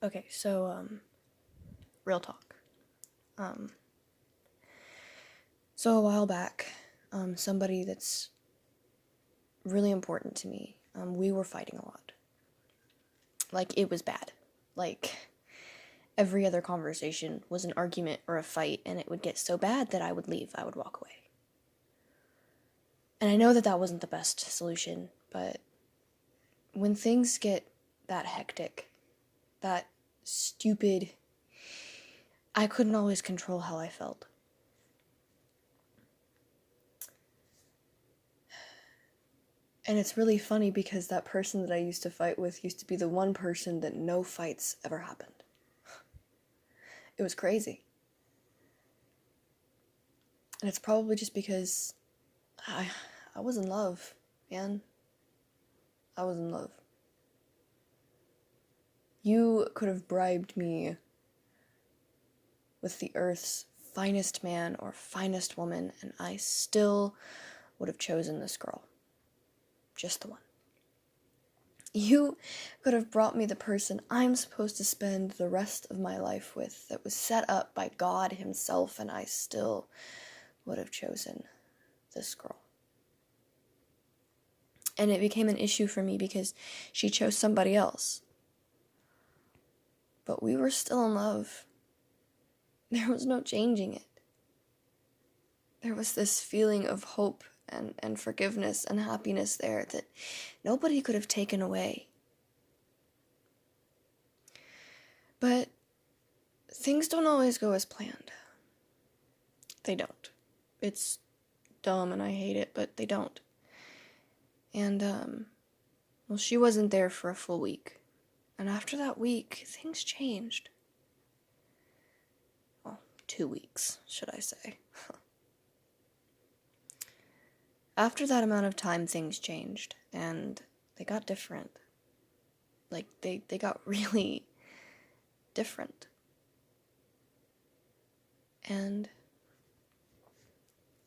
Okay, so, real talk. Um, so a while back, somebody that's really important to me, we were fighting a lot. Like, it was bad. Like, every other conversation was an argument or a fight, and it would get so bad that I would leave, I would walk away. And I know that that wasn't the best solution, but when things get that hectic, that stupid, I couldn't always control how I felt. And it's really funny because that person that I used to fight with used to be the one person that no fights ever happened. It was crazy. And it's probably just because I I was in love, man. I was in love. You could have bribed me with the earth's finest man or finest woman, and I still would have chosen this girl. Just the one. You could have brought me the person I'm supposed to spend the rest of my life with that was set up by God himself, and I still would have chosen this girl. And it became an issue for me because she chose somebody else. But we were still in love. There was no changing it. There was this feeling of hope and forgiveness and happiness there that nobody could have taken away. But things don't always go as planned. They don't. It's dumb and I hate it, but they don't. And, well, she wasn't there for a full week. And after that week, things changed. Well, 2 weeks, should I say. After that amount of time, things changed, and they got different. Like, they got really different. And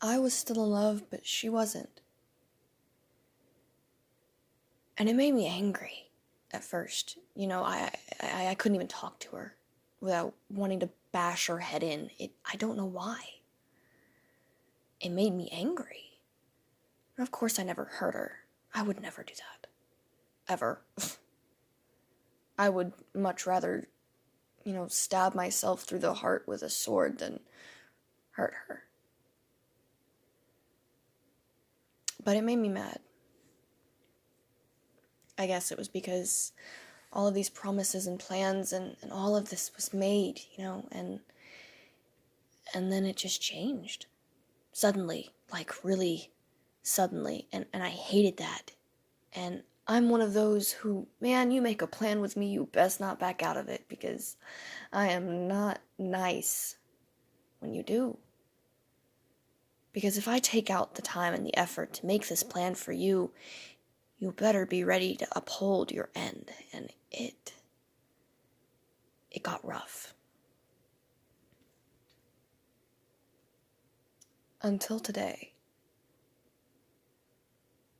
I was still in love, but she wasn't. And it made me angry at first. You know, I couldn't even talk to her without wanting to bash her head in. I don't know why. It made me angry. And of course I never hurt her. I would never do that. Ever. I would much rather, stab myself through the heart with a sword than hurt her. But it made me mad. I guess it was because all of these promises and plans and all of this was made, and then it just changed. Suddenly, like really suddenly, and I hated that. And I'm one of those who, man, you make a plan with me, you best not back out of it, because I am not nice when you do. Because if I take out the time and the effort to make this plan for you, you better be ready to uphold your end. And it got rough. Until today.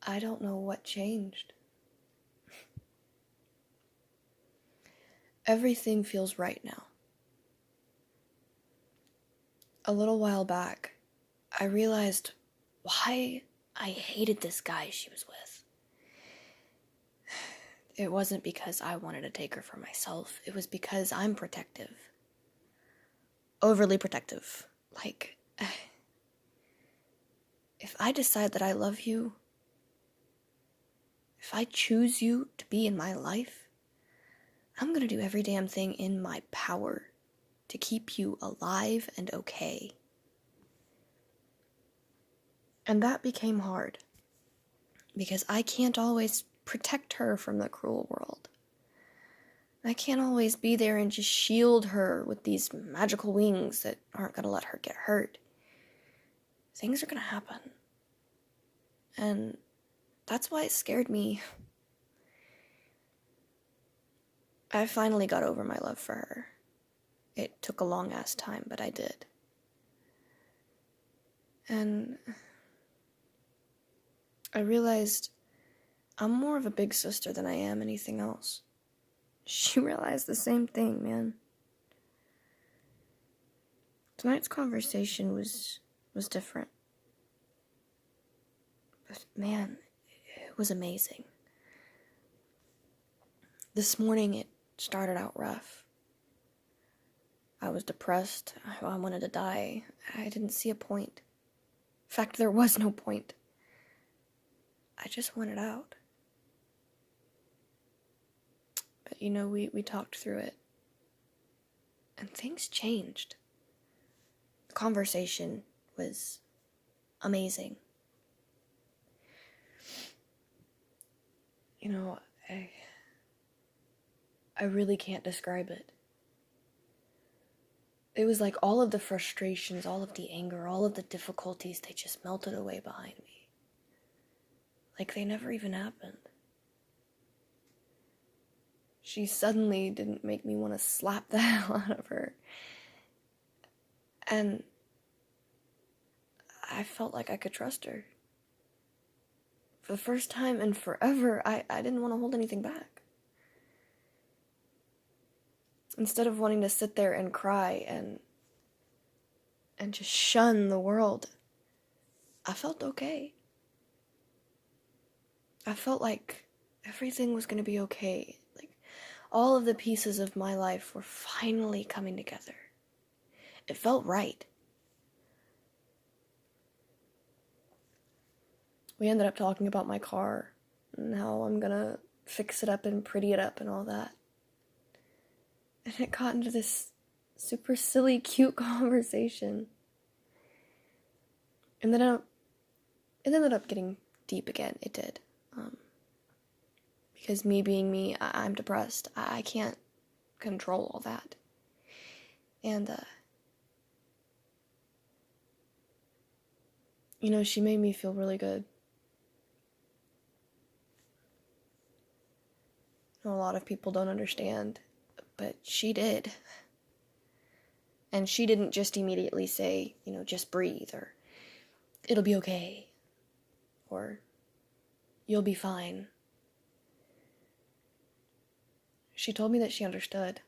I don't know what changed. Everything feels right now. A little while back, I realized why I hated this guy she was with. It wasn't because I wanted to take her for myself. It was because I'm protective. Overly protective. Like, if I decide that I love you, if I choose you to be in my life, I'm gonna do every damn thing in my power to keep you alive and okay. And that became hard, because I can't always protect her from the cruel world. I can't always be there and just shield her with these magical wings that aren't gonna let her get hurt. Things are gonna happen. And that's why it scared me. I finally got over my love for her. It took a long-ass time, but I did. And I realized I'm more of a big sister than I am anything else. she realized the same thing, man. Tonight's conversation was different. But man, it was amazing. This morning it started out rough. I was depressed. I wanted to die. I didn't see a point. In fact, there was no point. I just wanted out. But we talked through it. And things changed. The conversation was amazing. I really can't describe it. It was like all of the frustrations, all of the anger, all of the difficulties, they just melted away behind me. Like they never even happened. She suddenly didn't make me want to slap the hell out of her. And I felt like I could trust her. For the first time in forever, I didn't want to hold anything back. Instead of wanting to sit there and cry and just shun the world, I felt okay. I felt like everything was going to be okay. Like all of the pieces of my life were finally coming together. It felt right. We ended up talking about my car and how I'm gonna fix it up and pretty it up and all that. And it got into this super silly, cute conversation. And then it ended up getting deep again. It did. Because me being me, I'm depressed. I can't control all that. And, she made me feel really good. A lot of people don't understand, but she did. And she didn't just immediately say, just breathe, or it'll be okay, or you'll be fine. She told me that she understood.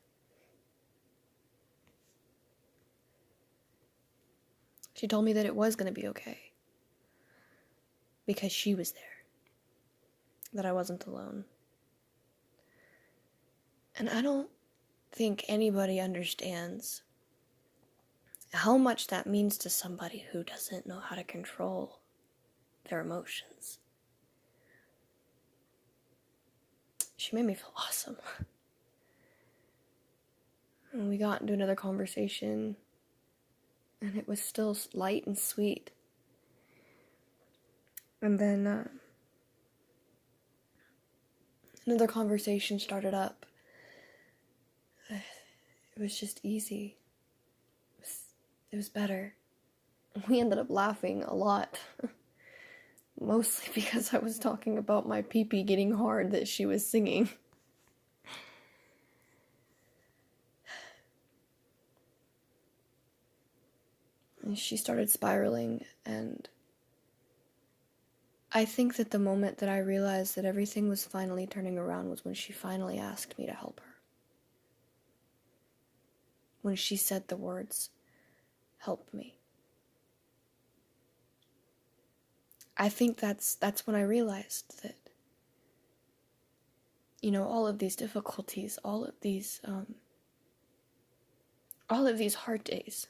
She told me that it was going to be okay. Because she was there. That I wasn't alone. And I don't think anybody understands how much that means to somebody who doesn't know how to control their emotions. She made me feel awesome. And we got into another conversation, and it was still light and sweet. And then another conversation started up. It was just easy. It was better. We ended up laughing a lot. Mostly because I was talking about my pee-pee getting hard that she was singing. And she started spiraling, and I think that the moment that I realized that everything was finally turning around was when she finally asked me to help her. When she said the words, "Help me." I think that's when I realized that, all of these difficulties, all of these hard days,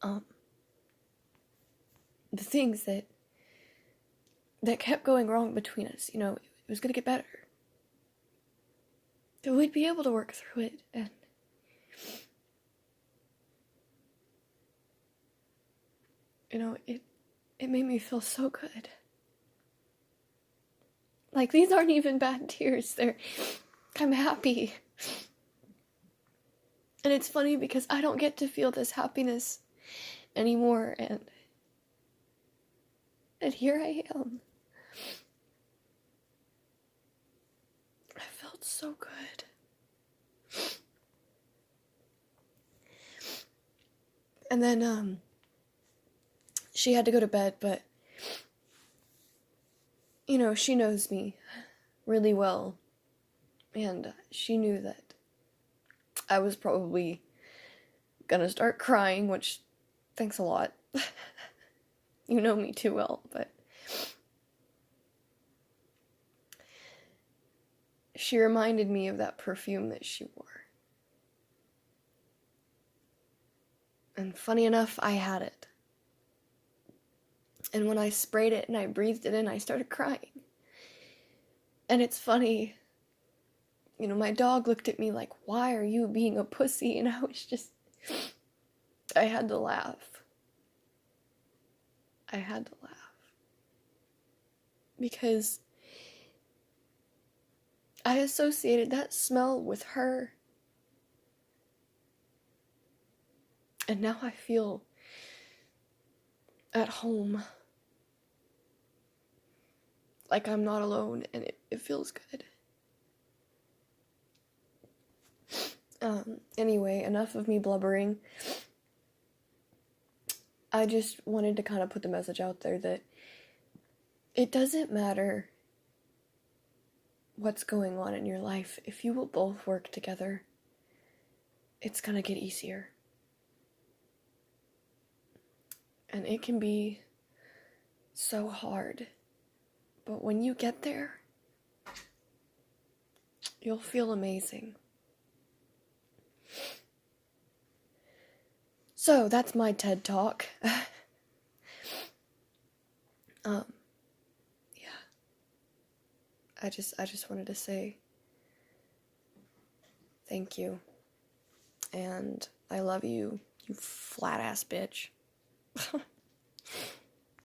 the things that kept going wrong between us, it was going to get better. That we'd be able to work through it, and it made me feel so good. Like, these aren't even bad tears. I'm happy. And it's funny because I don't get to feel this happiness anymore, and here I am. I felt so good. And then, she had to go to bed, but, she knows me really well. And she knew that I was probably gonna start crying, which, thanks a lot. You know me too well, but she reminded me of that perfume that she wore. And funny enough, I had it. And when I sprayed it and I breathed it in, I started crying. And it's funny, you know, my dog looked at me like, why are you being a pussy? And I was just, I had to laugh. I had to laugh. Because I associated that smell with her. And now I feel at home. Like I'm not alone, and it feels good. Anyway, enough of me blubbering. I just wanted to kind of put the message out there that it doesn't matter what's going on in your life. If you will both work together, it's gonna get easier. And it can be so hard. But when you get there, you'll feel amazing. So that's my TED Talk. Yeah. I just wanted to say thank you. And I love you, you flat ass bitch.